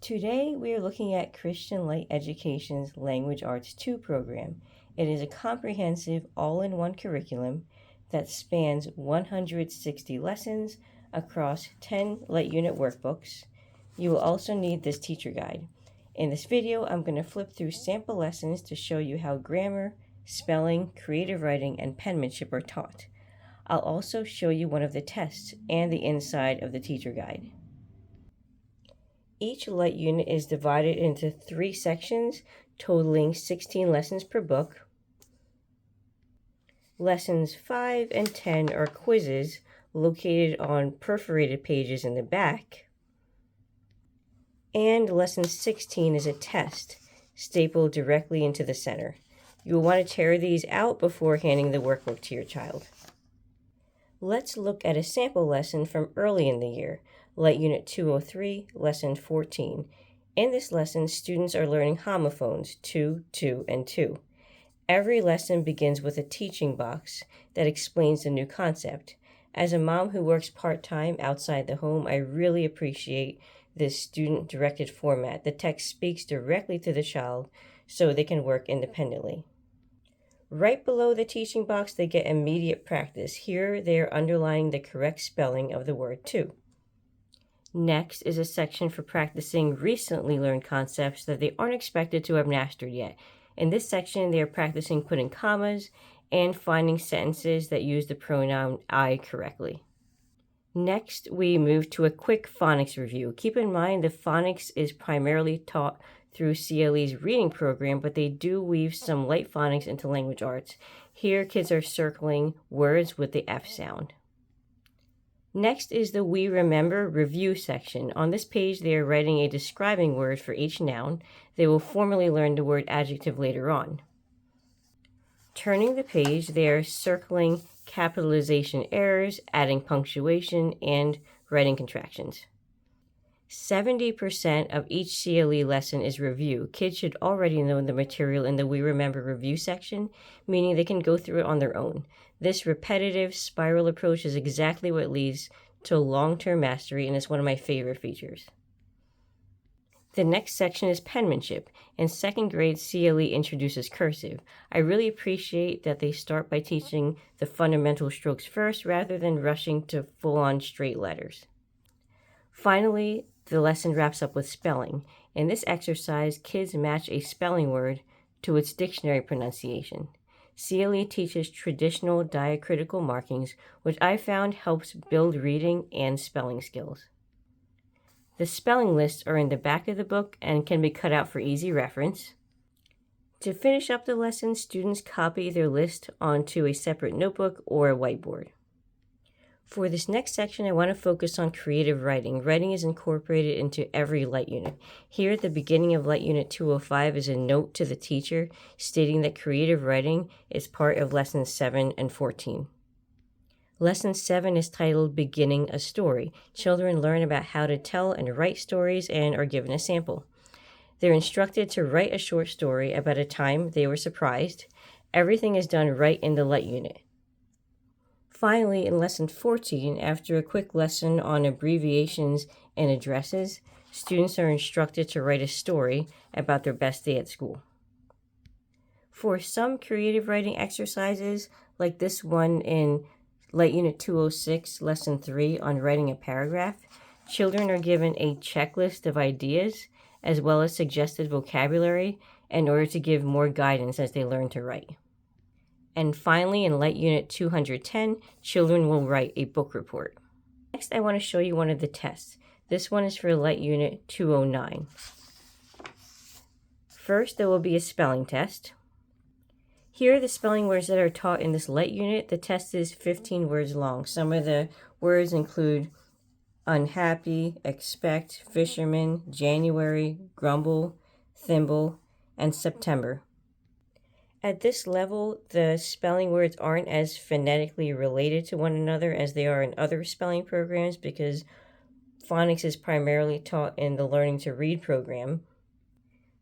Today we are looking at Christian Light Education's Language Arts 2 program. It is a comprehensive all-in-one curriculum that spans 160 lessons across 10 Light Unit workbooks. You will also need this teacher guide. In this video, I'm going to flip through sample lessons to show you how grammar, spelling, creative writing, and penmanship are taught. I'll also show you one of the tests and the inside of the teacher guide. Each Light Unit is divided into 3 sections, totaling 16 lessons per book. Lessons 5 and 10 are quizzes located on perforated pages in the back. And lesson 16 is a test, stapled directly into the center. You will want to tear these out before handing the workbook to your child. Let's look at a sample lesson from early in the year, Light Unit 203, Lesson 14. In this lesson, students are learning homophones 2, 2, and 2. Every lesson begins with a teaching box that explains the new concept. As a mom who works part-time outside the home, I really appreciate this student-directed format. The text speaks directly to the child so they can work independently. Right below the teaching box, they get immediate practice. Here, they are underlining the correct spelling of the word to. Next is a section for practicing recently learned concepts that they aren't expected to have mastered yet. In this section, they are practicing putting commas and finding sentences that use the pronoun I correctly. Next, we move to a quick phonics review. Keep in mind the phonics is primarily taught through CLE's reading program, but they do weave some light phonics into language arts. Here, kids are circling words with the F sound. Next is the We Remember review section. On this page, they are writing a describing word for each noun. They will formally learn the word adjective later on. Turning the page, they are circling capitalization errors, adding punctuation, and writing contractions. 70% of each CLE lesson is review. Kids should already know the material in the We Remember review section, meaning they can go through it on their own. This repetitive spiral approach is exactly what leads to long-term mastery and is one of my favorite features. The next section is penmanship. In second grade, CLE introduces cursive. I really appreciate that they start by teaching the fundamental strokes first rather than rushing to full-on straight letters. Finally, the lesson wraps up with spelling. In this exercise, kids match a spelling word to its dictionary pronunciation. CLE teaches traditional diacritical markings, which I found helps build reading and spelling skills. The spelling lists are in the back of the book and can be cut out for easy reference. To finish up the lesson, students copy their list onto a separate notebook or a whiteboard. For this next section, I want to focus on creative writing. Writing is incorporated into every Light Unit. Here at the beginning of Light Unit 205 is a note to the teacher stating that creative writing is part of Lessons 7 and 14. Lesson 7 is titled Beginning a Story. Children learn about how to tell and write stories and are given a sample. They're instructed to write a short story about a time they were surprised. Everything is done right in the Light Unit. Finally, in Lesson 14, after a quick lesson on abbreviations and addresses, students are instructed to write a story about their best day at school. For some creative writing exercises, like this one in Light Unit 206, Lesson 3 on writing a paragraph, children are given a checklist of ideas as well as suggested vocabulary in order to give more guidance as they learn to write. And finally, in Light Unit 210, children will write a book report. Next, I want to show you one of the tests. This one is for Light Unit 209. First, there will be a spelling test. Here are the spelling words that are taught in this Light Unit. The test is 15 words long. Some of the words include unhappy, expect, fisherman, January, grumble, thimble, and September. At this level, the spelling words aren't as phonetically related to one another as they are in other spelling programs because phonics is primarily taught in the Learning to Read program.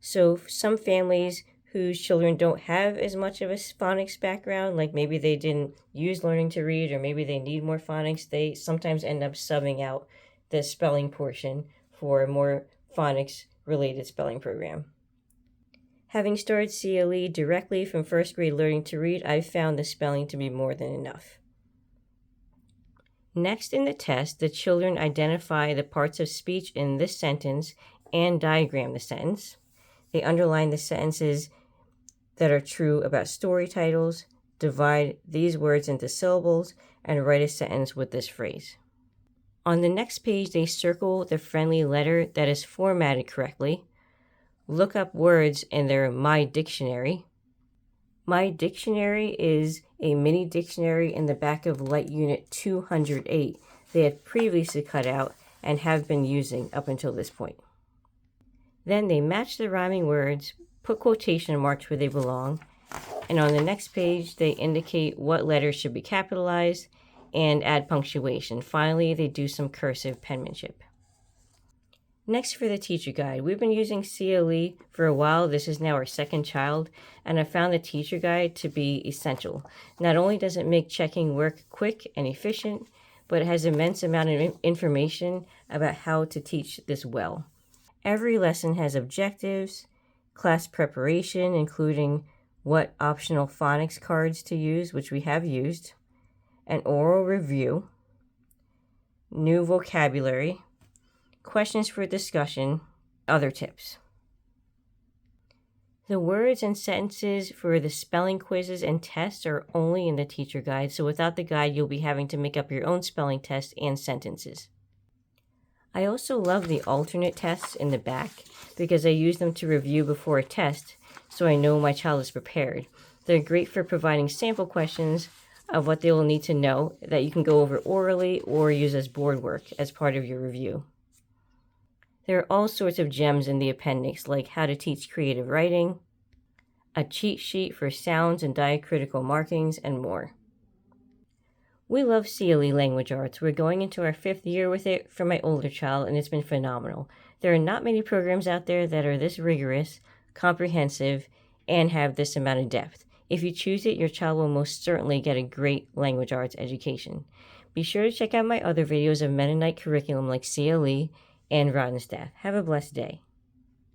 So some families whose children don't have as much of a phonics background, like maybe they didn't use Learning to Read or maybe they need more phonics, they sometimes end up subbing out the spelling portion for more phonics related spelling program. Having started CLE directly from first grade learning to read, I've found the spelling to be more than enough. Next in the test, the children identify the parts of speech in this sentence and diagram the sentence. They underline the sentences that are true about story titles, divide these words into syllables, and write a sentence with this phrase. On the next page, they circle the friendly letter that is formatted correctly, look up words in their My Dictionary. My Dictionary is a mini dictionary in the back of Light Unit 208 they had previously cut out and have been using up until this point. Then they match the rhyming words, put quotation marks where they belong, and on the next page they indicate what letters should be capitalized and add punctuation. Finally, they do some cursive penmanship. Next, for the teacher guide, we've been using CLE for a while. This is now our second child, and I found the teacher guide to be essential. Not only does it make checking work quick and efficient, but it has immense amount of information about how to teach this well. Every lesson has objectives, class preparation, including what optional phonics cards to use, which we have used, an oral review, new vocabulary, questions for discussion, other tips. The words and sentences for the spelling quizzes and tests are only in the teacher guide, so without the guide, you'll be having to make up your own spelling tests and sentences. I also love the alternate tests in the back because I use them to review before a test, so I know my child is prepared. They're great for providing sample questions of what they will need to know that you can go over orally or use as board work as part of your review. There are all sorts of gems in the appendix, like how to teach creative writing, a cheat sheet for sounds and diacritical markings, and more. We love CLE Language Arts. We're going into our 5th year with it for my older child, and it's been phenomenal. There are not many programs out there that are this rigorous, comprehensive, and have this amount of depth. If you choose it, your child will most certainly get a great language arts education. Be sure to check out my other videos of Mennonite curriculum like CLE and Rodenstaff. Have a blessed day.